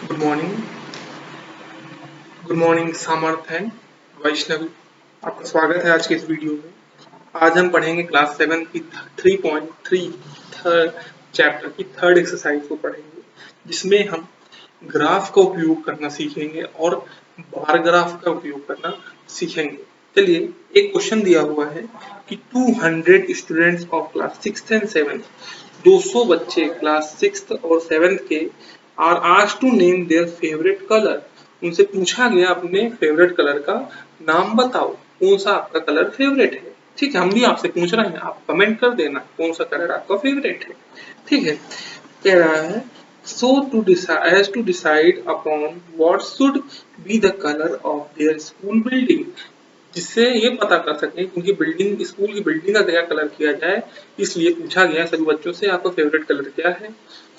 Good morning. Good morning सामर्थ and Vaishnavi. आपका स्वागत है आज के इस वीडियो में। आज हम पढ़ेंगे क्लास 7 की 3.3 थर्ड चैप्टर की थर्ड एक्सरसाइज को पढ़ेंगे, जिसमें हम ग्राफ का उपयोग करना सीखेंगे और बार ग्राफ का उपयोग करना सीखेंगे। चलिए, एक क्वेश्चन दिया हुआ है कि 200 students of class 6th and 7th, 200 बच्चे क्लास 6th और 7th के are asked to name their favourite colour. उनसे पूछा गया अपने फेवरेट कलर का नाम बताओ, कौन सा आपका कलर फेवरेट है। ठीक है, हम भी आपसे पूछ रहे हैं, आप कमेंट कर देना कौन सा कलर आपका फेवरेट है। ठीक है, कह रहा है so to decide as to decide upon what should be the color of their school building, जिससे ये पता कर सकें कि उनकी बिल्डिंग, स्कूल की बिल्डिंग का क्या कलर किया जाए, इसलिए पूछा गया सभी बच्चों से आपका फेवरेट कलर क्या है।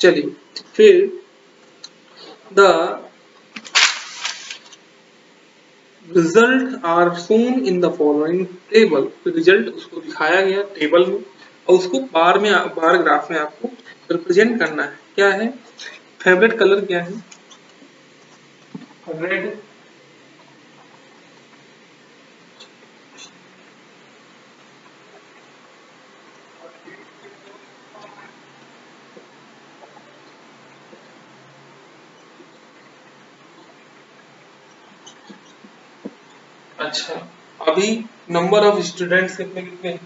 चलिए, फिर the result are shown in the following table. Result उसको दिखाया गया टेबल में और उसको बार ग्राफ में आपको रिप्रेजेंट करना है। क्या है फेवरेट कलर, क्या है रेड, अच्छा अभी नंबर ऑफ स्टूडेंट्स कितने कितने हैं?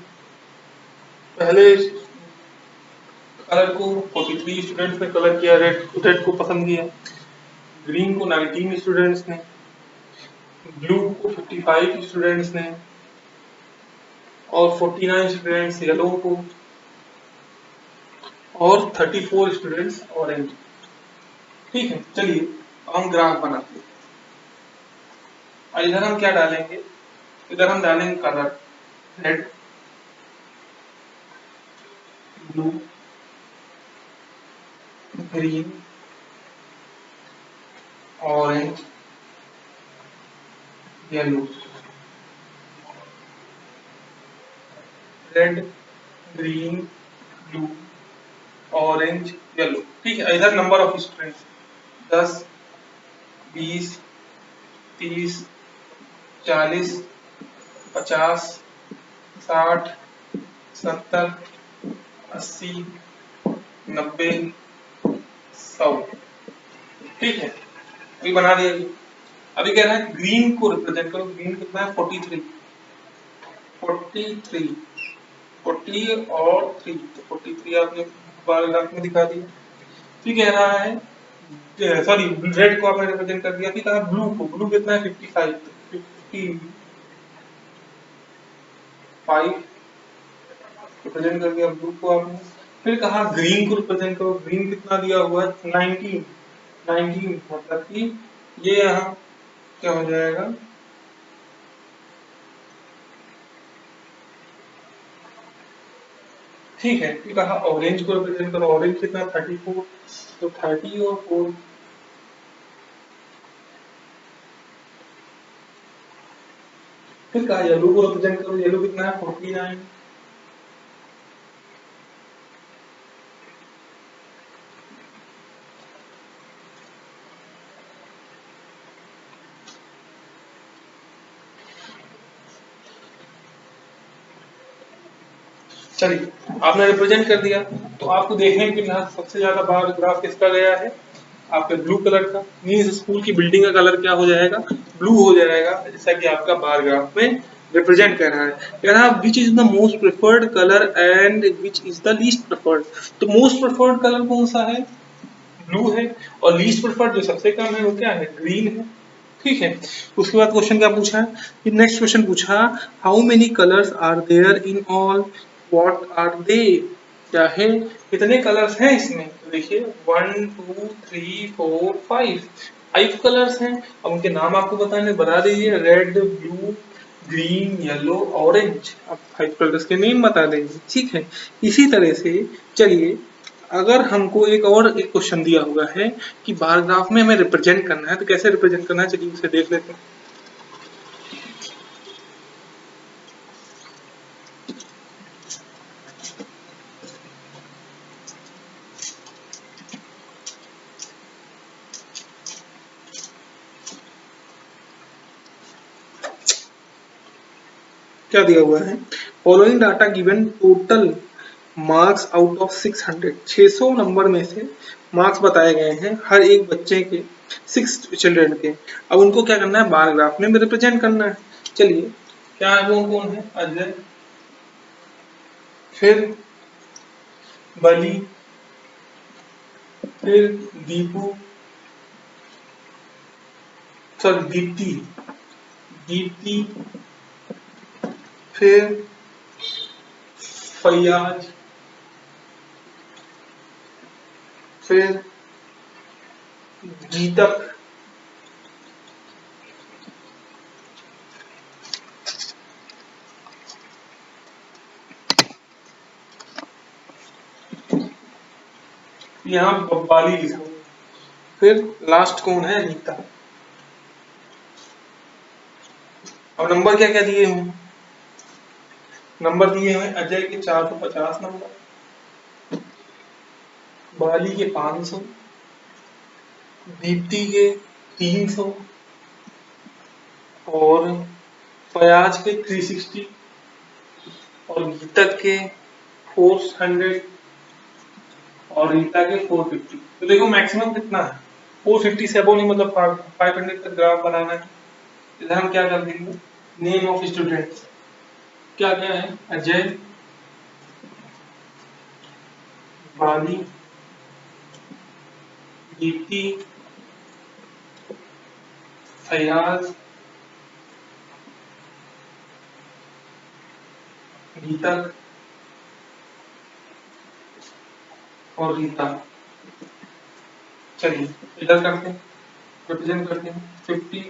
पहले कलर को 43 स्टूडेंट्स ने कलर किया, रेड रेड को पसंद किया। ग्रीन को 19 स्टूडेंट्स ने, ब्लू को 55 स्टूडेंट्स ने और 49 स्टूडेंट्स येलो को और 34 स्टूडेंट्स ऑरेंज। ठीक है, चलिए अब हम ग्राफ बनाते हैं। और इधर हम क्या डालेंगे, इधर हम डालेंगे colour red, blue, green, orange, yellow. Red, green, blue, orange, yellow. ठीक है, इधर नंबर ऑफ स्टूडेंट्स 10, 20, 30, 40, 50, 60, 70, 80, 90, 100। ठीक है, अभी बना दिया जी। अभी कह रहा है ग्रीन को रिप्रेजेंट करो। ग्रीन कितना है 43, 43, 40 और 3, तो 43 आपने बार ग्राफ में दिखा दिया। फिर कह रहा है सॉरी रेड को आपने रिप्रेजेंट कर दिया। फिर कहा ब्लू को, ब्लू कितना है 55, 55 रिप्रेजेंट कर दिया ब्लू को आपने। फिर कहा ग्रीन को रिप्रेजेंट करो। ग्रीन कितना दिया हुआ है 19, 19 मतलब कि ये यहाँ क्या हो जाएगा, ठीक है। फिर कहा ऑरेंज को रिप्रेजेंट करो। ऑरेंज कितना 34, तो 30 और 4। फिर कहा येलो को रिप्रेजेंट करो। येलो कितना है 49। चलिए, आपने रिप्रेजेंट कर दिया, तो आपको देखने के लिए सबसे ज्यादा बार ग्राफ किसका गया है, आपके ब्लू कलर का। मीन्स स्कूल की बिल्डिंग का कलर क्या हो जाएगा, ब्लू हो जाएगा, जैसा कि आपका बार ग्राफ में रिप्रेजेंट कर रहा है। कह रहा है which is the most preferred colour and which is the least preferred. तो मोस्ट प्रेफर्ड कलर कौन सा है, ब्लू है, और लीस्ट प्रेफर्ड जो सबसे कम है वो क्या है, ग्रीन है। ठीक है, उसके बाद क्वेश्चन क्या पूछा है, नेक्स्ट क्वेश्चन पूछा how many colours are there in all, what are they. क्या है, कितने कलर्स हैं इसमें, तो देखिए 1 2 3 4 5, 5 कलर्स हैं। अब उनके नाम आपको बता दीजिए, red, blue, green, yellow, orange. अब 5 कलर्स के नेम बता देंगे। ठीक है, इसी तरह से चलिए, अगर हमको एक क्वेश्चन दिया हुआ है कि बार ग्राफ में हमें रिप्रेजेंट करना है, तो कैसे रिप्रेजेंट करना है, चलिए उसे देख लेते हैं। क्या दिया हुआ है, following data given total marks out of 600, 600 number में से मार्क्स बताए गए हैं हर एक बच्चे के, 6 चिल्ड्रन के। अब उनको क्या करना है, बार ग्राफ में रिप्रेजेंट करना है। चलिए, क्या है वो, कौन है, अजय, फिर बली, फिर दीपू, सॉरी दीप्ति, दीप्ति, फिर फैयाज, फिर गीतक, यहाँ बब्बाली लिखा हुआ है, फिर लास्ट कौन है, रीता। और नंबर क्या क्या दिए हुए, नंबर दिए हुए अजय के 450 नंबर, बाली के 500, दीप्ति के 300, और फयाज के 360, और गीतक के 400, और रीता के 450। तो देखो मैक्सिमम कितना है, 450 से अबो नहीं, मतलब 500 तक ग्राफ बनाना है। इधर हम क्या कर देंगे, नेम ऑफ स्टूडेंट्स क्या क्या है, अजय, बाली, दीप्ति, फयाज, गीतक और रीता। चलिए इधर करते हैं, रिप्रेजेंट करते हैं, 50,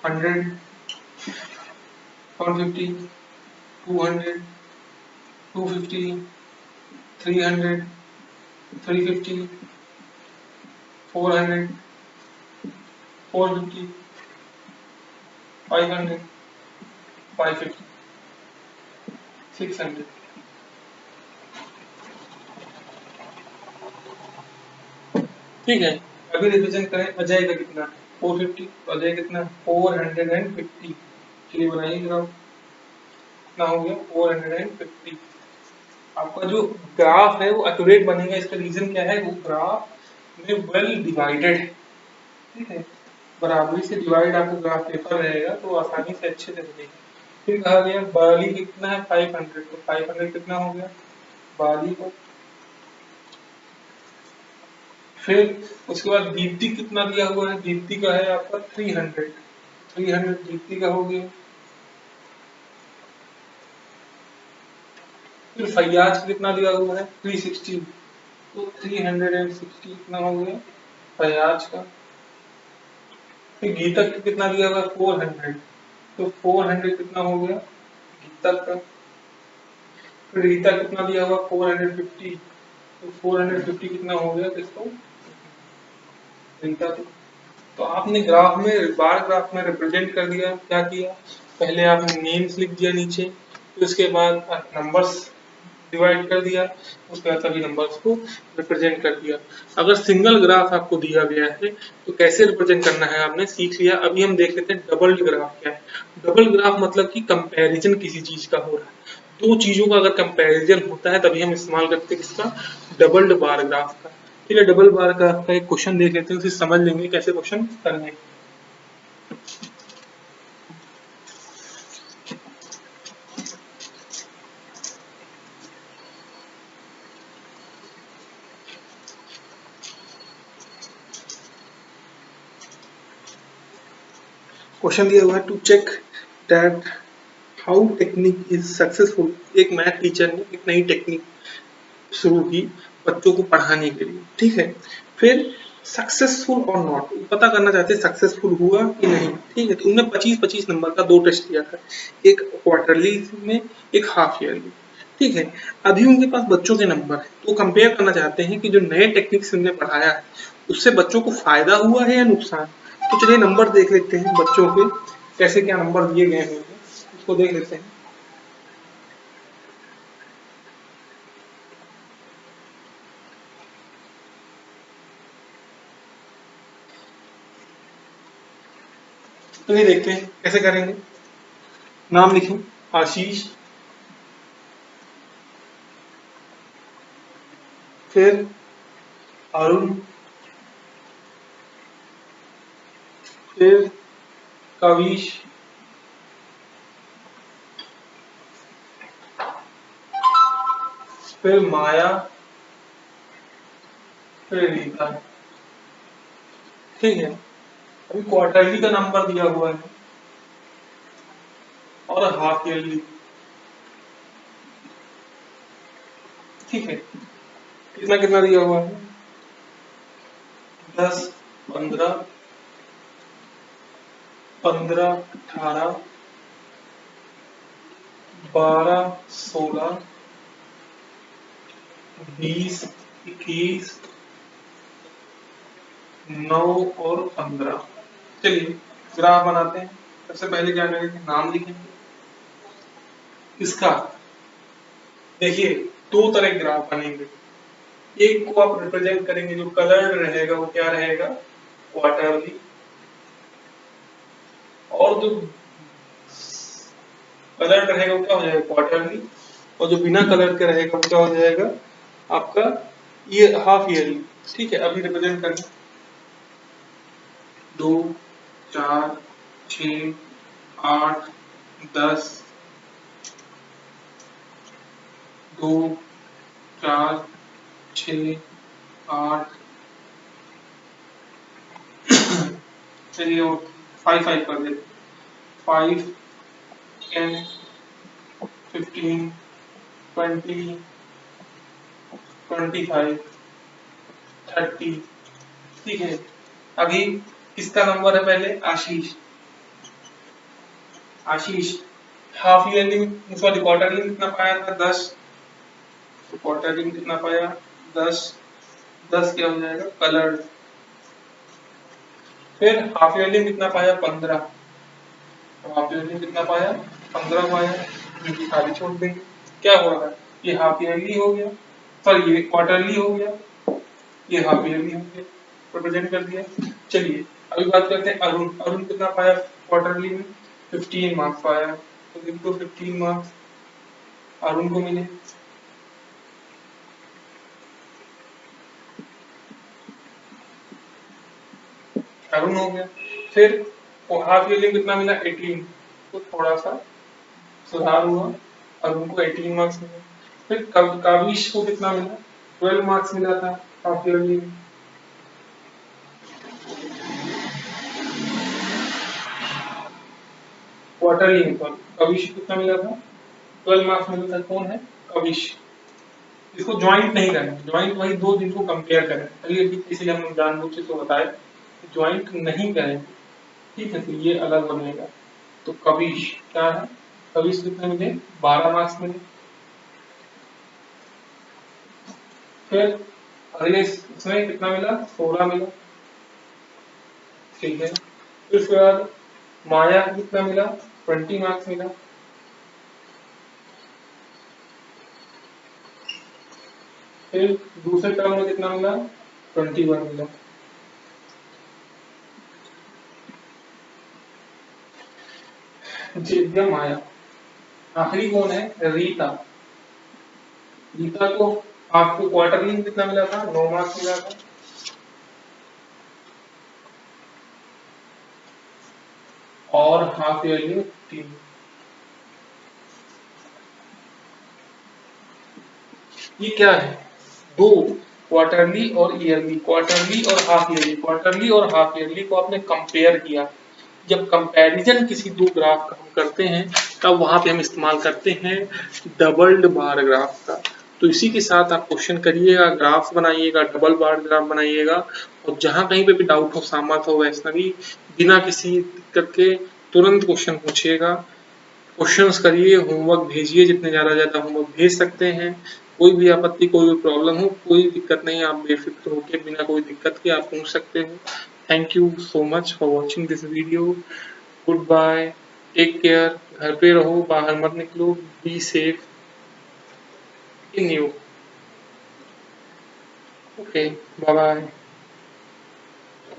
100, 150, 200, 250, 300, 350, 400, 450, 500, 550, 600। ठीक है, अभी रिविजन करें, अजय का कितना है, 450, तो अजय कितना है, 450। चलिए बनाइए ग्राफ, कितना हो गया, 450। आपका जो ग्राफ है वो एक्यूरेट बनेगा, इसका रीजन क्या है, वो ग्राफ में वेल डिवाइडेड है। ठीक है, बराबरी से डिवाइड आपको ग्राफ पेपर रहेगा तो आसानी से अच्छे से बनेगा। फिर कहा गया बाली कितना है, 500, तो 500 कितना हो गया बाली का। फिर उसके बाद दीप्ति कितना दिया हुआ है, दीप्ति का है आपका 300, 300 दीप्ति का हो गया। फिर फैयाज कितना दिया हुआ है, 360, तो 360 कितना हो गया फैयाज का। फिर गीतक का कितना दिया हुआ है, 400, तो 400 कितना हो गया गीतक का। फिर रीता कितना दिया हुआ 450, तो 450 कितना हो गया किसको, रीता को। तो आपने ग्राफ में, बार ग्राफ में रिप्रेजेंट कर दिया, क्या किया, पहले आपने नेम्स लिख दिया नीचे, फिर उसके बाद नंबर्स डिवाइड कर दिया, उसके बाद सभी नंबर्स को रिप्रेजेंट कर दिया। अगर सिंगल ग्राफ आपको दिया गया है तो कैसे रिप्रेजेंट करना है आपने सीख लिया। अभी हम देख लेते हैं डबल ग्राफ क्या है। डबल ग्राफ मतलब कि कंपैरिजन किसी चीज का हो रहा है, दो चीजों का अगर कंपैरिजन होता है तभी हम इस्तेमाल करते हैं किसका, डबल्ड बार ग्राफ का। चलिए डबल बार ग्राफ का एक क्वेश्चन देख लेते हैं, उसे समझ लेंगे कैसे क्वेश्चन करने। क्वेश्चन दिया हुआ है, to check that how technique is successful. एक मैथ टीचर ने एक नई टेक्निक शुरू की बच्चों को पढ़ाने के लिए, ठीक है। फिर सक्सेसफुल और नॉट पता करना चाहते हैं, सक्सेसफुल हुआ कि नहीं, ठीक है। तो उनने 25-25 नंबर का दो टेस्ट किया था, एक क्वार्टरली में, एक हाफ ईयरली, ठीक है। अभी उनके पास बच्चों के नंबर है, तो कंपेयर करना चाहते हैं कि जो नए टेक्निक से उन्हें पढ़ाया है उससे बच्चों को फायदा हुआ है या नुकसान। तो चलिए नंबर देख लेते हैं बच्चों के, कैसे क्या नंबर दिए गए हैं उसको देख लेते हैं। तो ये देखते हैं कैसे करेंगे। नाम लिखें आशीष, फिर अरुण, फिर कविश, फिर माया, फिर रीता। ठीक है, अभी क्वार्टरली का नंबर दिया हुआ है और हाफ ईयरली। ठीक है, कितना कितना दिया हुआ है? 10, 15, 18, 12, 16, 20, 21, 9 और 15। चलिए ग्राफ बनाते हैं। सबसे पहले क्या करेंगे, नाम लिखेंगे किसका। देखिए दो तरह के ग्राफ बनेंगे, एक को आप रिप्रेजेंट करेंगे, जो कलर रहेगा वो क्या रहेगा, क्वार्टरली, और जो कलर रहेगा वो क्या हो जाएगा, क्वार्टरली, और जो बिना कलर के रहेगा वो क्या हो जाएगा आपका, ये हाफ ईयरली। ठीक है, अभी रिप्रेजेंट करें 2, 4, 6, 8, 10, 2, 4, 6, 8, चलिए और 5 कर देते, 5, 10, 15, 20, 25, 30। ठीक है, अभी किसका नंबर है, पहले आशीष। आशीष हाफ ईयरली सॉरी क्वार्टरली कितना पाया था, 10। तो क्वार्टरली कितना पाया, 10। 10 क्या हो जाएगा, कलर। फिर हाफ ईयरली कितना पाया, 15। तो हाफ ईयरली कितना पाया, 15 पाया, क्योंकि खाली छोड़ देंगे। क्या हो रहा है, ये हाफ ईयरली हो गया, सॉरी ये क्वार्टरली हो गया, ये हाफ ईयरली हो गया, रिप्रेजेंट कर दिया। चलिए अभी बात करते हैं अरुण। अरुण कितना पाया क्वार्टरली में, 15 मार्क्स पाया। तो इनको 15 मार्क्स अरुण को मिले। अरुण हो गया। फिर हाफ ईयरली कितना मिला, 18। तो थोड़ा सा सुधार हुआ, अरुण को 18 मार्क्स मिले। फिर काविश को कितना मिला, 12 मार्क्स मिला था हाफ ईयरली में। क्वार्टरली में कविश कितना मिला था, 12 मार्क्स मिला था। कौन है, कविश। इसको ज्वाइंट नहीं करना, ज्वाइंट वही दो जिनको कंपेयर करें, चलिए इसलिए हम जानबूझ के तो बताए ज्वाइंट नहीं करेंगे। ठीक है, तो ये अलग बनेगा। तो कविश क्या है, कविश कितने मिले, 12 मार्क्स मिले। फिर अगले इसमें कितना मिला, 16 मिला। ठीक है, फिर उसके बाद माया को कितना मिला, 20 मार्क्स मिला। फिर दूसरे टर्म में कितना मिला, 21 मिला। दिव्या, माया। आखिरी कौन है, रीता। रीता को आपको क्वार्टरली में कितना मिला था, 9 मार्क्स मिला था। और हाफ ईयरली 3। ये क्या है, दो क्वार्टरली और ईयरली, क्वार्टरली और हाफ ईयरली, क्वार्टरली और हाफ ईयरली को आपने कंपेयर किया। जब कंपैरिजन किसी दो ग्राफ का हम करते हैं तब वहां पे हम इस्तेमाल करते हैं डबल्ड बार ग्राफ का। तो इसी के साथ आप क्वेश्चन करिएगा, ग्राफ बनाइएगा, डबल बार ग्राफ बनाइएगा, और जहां कहीं पे भी डाउट हो, सामर्थ हो, वैष्णवी, बिना किसी दिक्कत के तुरंत क्वेश्चन पूछिएगा। क्वेश्चंस करिए, होमवर्क भेजिए, जितने ज्यादा होमवर्क भेज सकते हैं। कोई भी आपत्ति, कोई भी प्रॉब्लम हो, कोई दिक्कत नहीं, आप बेफिक्र होकर बिना कोई दिक्कत के आप पूछ सकते हो। Thank you so much for watching this video. Good bye, take care, घर पे रहो, बाहर मत निकलो, be safe in you. Okay, bye bye.